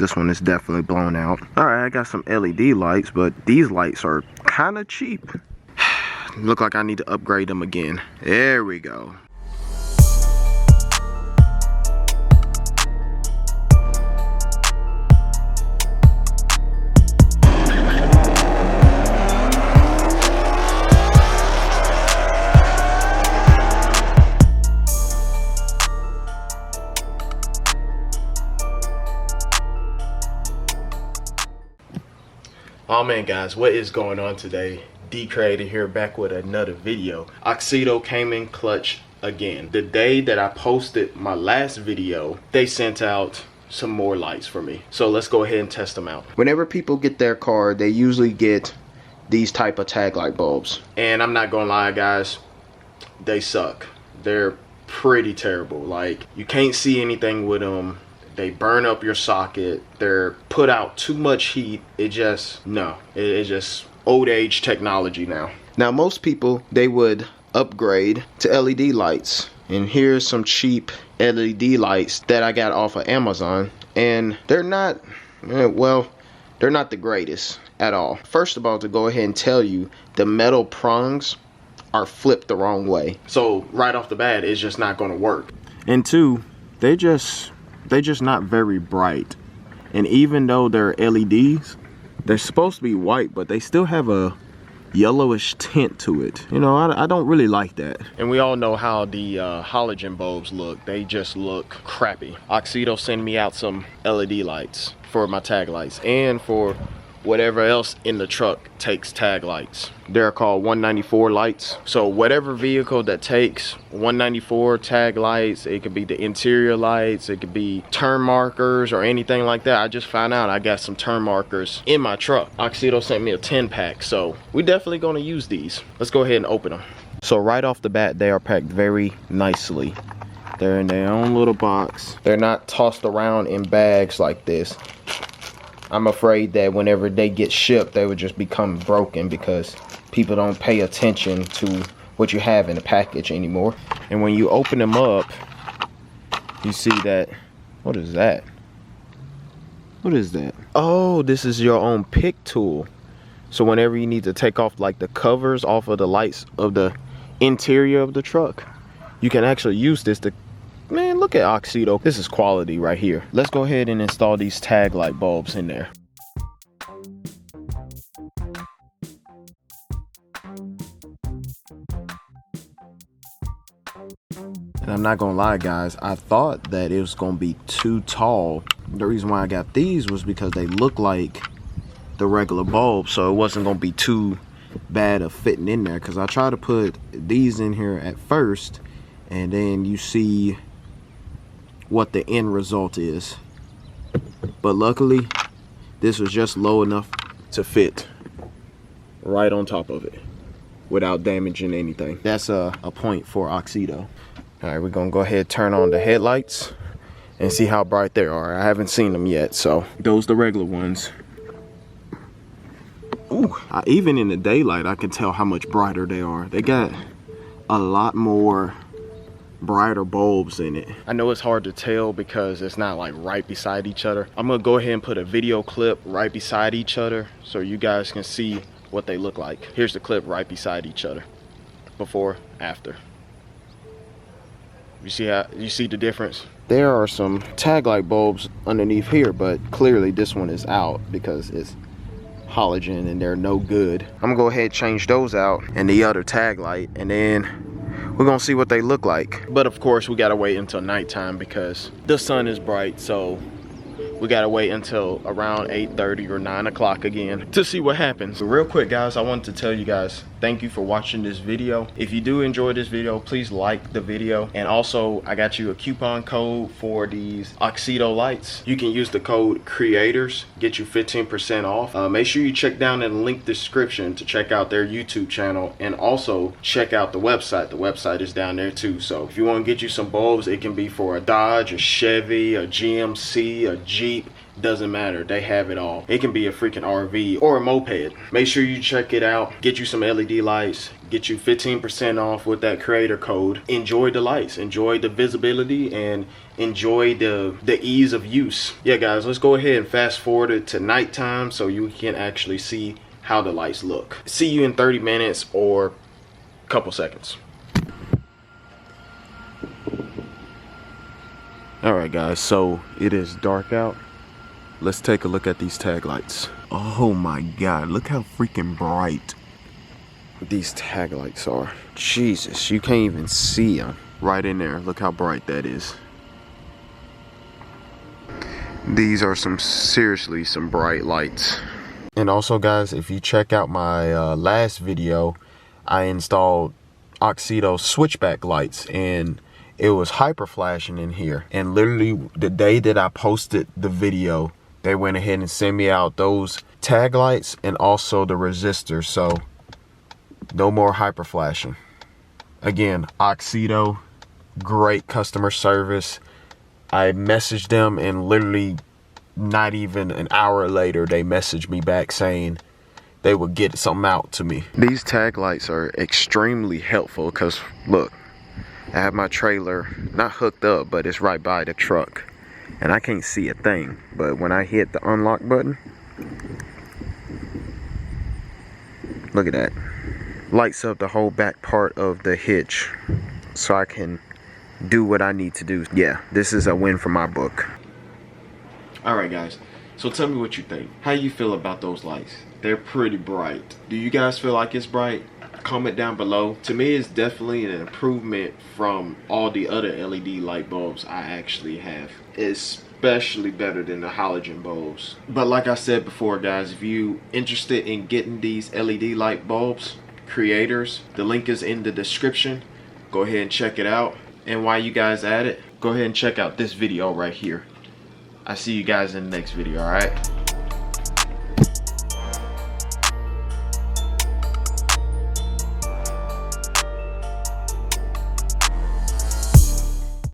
This one is definitely blown out. All right, I got some LED lights, but these lights are kind of cheap. Look like I need to upgrade them again. There we go. Oh man guys, what is going on today? D Creator here, back with another video. Auxito came in clutch again. The day that I posted my last video, they sent out some more lights for me. So let's go ahead and test them out. Whenever people get their car, they usually get these type of tag light bulbs. And I'm not gonna lie guys, they suck. They're pretty terrible. Like, you can't see anything with them. They burn up your socket. They're put out too much heat. It's just old age technology now. Now most people, they would upgrade to LED lights. And here's some cheap LED lights that I got off of Amazon. And they're not, well, they're not the greatest at all. First of all, to go ahead and tell you, the metal prongs are flipped the wrong way. So right off the bat, it's just not gonna work. And two, they're just not very bright. And even though they're LEDs, they're supposed to be white, but they still have a yellowish tint to it. You know, I don't really like that. And we all know how the halogen bulbs look. They just look crappy. Auxito sent me out some LED lights for my tag lights and for whatever else in the truck takes tag lights. They're called 194 lights. So whatever vehicle that takes 194 tag lights, it could be the interior lights, it could be turn markers or anything like that. I just found out I got some turn markers in my truck. Auxito sent me a 10-pack, so we're definitely gonna use these. Let's go ahead and open them. So right off the bat, they are packed very nicely. They're in their own little box. They're not tossed around in bags like this. I'm afraid that whenever they get shipped, they would just become broken because people don't pay attention to what you have in the package anymore. And when you open them up, you see that, what is that? What is that? Oh, this is your own pick tool. So whenever you need to take off like the covers off of the lights of the interior of the truck, you can actually use this to, man, look at Auxito. This is quality right here. Let's go ahead and install these tag light bulbs in there. And I'm not gonna lie guys, I thought that it was gonna be too tall. The reason why I got these was because they look like the regular bulbs, so it wasn't gonna be too bad of fitting in there. Because I tried to put these in here at first, and then you see what the end result is. But luckily this was just low enough to fit right on top of it without damaging anything. That's a point for Auxito. All right, we're gonna go ahead and turn on the headlights and see how bright they are. I haven't seen them yet, so those the regular ones. Ooh, even in the daylight I can tell how much brighter they are. They got a lot more brighter bulbs in it. I know it's hard to tell because it's not like right beside each other. I'm gonna go ahead and put a video clip right beside each other so you guys can see what they look like. Here's the clip right beside each other, before, after. You see the difference? There are some tag light bulbs underneath here, but clearly this one is out because it's halogen and they're no good. I'm gonna go ahead and change those out and the other tag light, and then we're gonna see what they look like. But of course we gotta wait until nighttime because the sun is bright, so we gotta wait until around 8:30 or 9 o'clock again to see what happens. But real quick guys, I wanted to tell you guys, thank you for watching this video. If you do enjoy this video, please like the video. And also I got you a coupon code for these Auxito lights. You can use the code CREATORS, get you 15% off. Make sure you check down in the link description to check out their YouTube channel, and also check out the website. The website is down there too. So if you want to get you some bulbs, it can be for a Dodge, a Chevy, a GMC, a Jeep, doesn't matter, they have it all. It can be a freaking RV or a moped. Make sure you check it out, get you some LED lights, get you 15% off with that creator code. Enjoy the lights, enjoy the visibility, and enjoy the ease of use. Yeah guys, let's go ahead and fast forward it to nighttime so you can actually see how the lights look. See you in 30 minutes or a couple seconds. Alright guys, so it is dark out. Let's take a look at these tag lights. Oh my god, look how freaking bright these tag lights are. Jesus, you can't even see them right in there. Look how bright that is. These are seriously some bright lights. And also guys, if you check out my last video, I installed Auxito switchback lights, and it was hyper flashing in here. And literally the day that I posted the video, they went ahead and sent me out those tag lights and also the resistors. So no more hyper flashing. Again, Auxito, great customer service. I messaged them, and literally not even an hour later, they messaged me back saying they would get something out to me. These tag lights are extremely helpful because look, I have my trailer not hooked up, but it's right by the truck, and I can't see a thing. But when I hit the unlock button, look at that. Lights up the whole back part of the hitch so I can do what I need to do. Yeah, this is a win for my book. Alright guys, so tell me what you think. How you feel about those lights? They're pretty bright. Do you guys feel like it's bright? Comment down below. To me, it's definitely an improvement from all the other LED light bulbs I actually have. Especially better than the halogen bulbs. But like I said before guys, if you interested in getting these LED light bulbs, creators, the link is in the description. Go ahead and check it out. And while you guys at it, go ahead and check out this video right here. I see you guys in the next video, alright?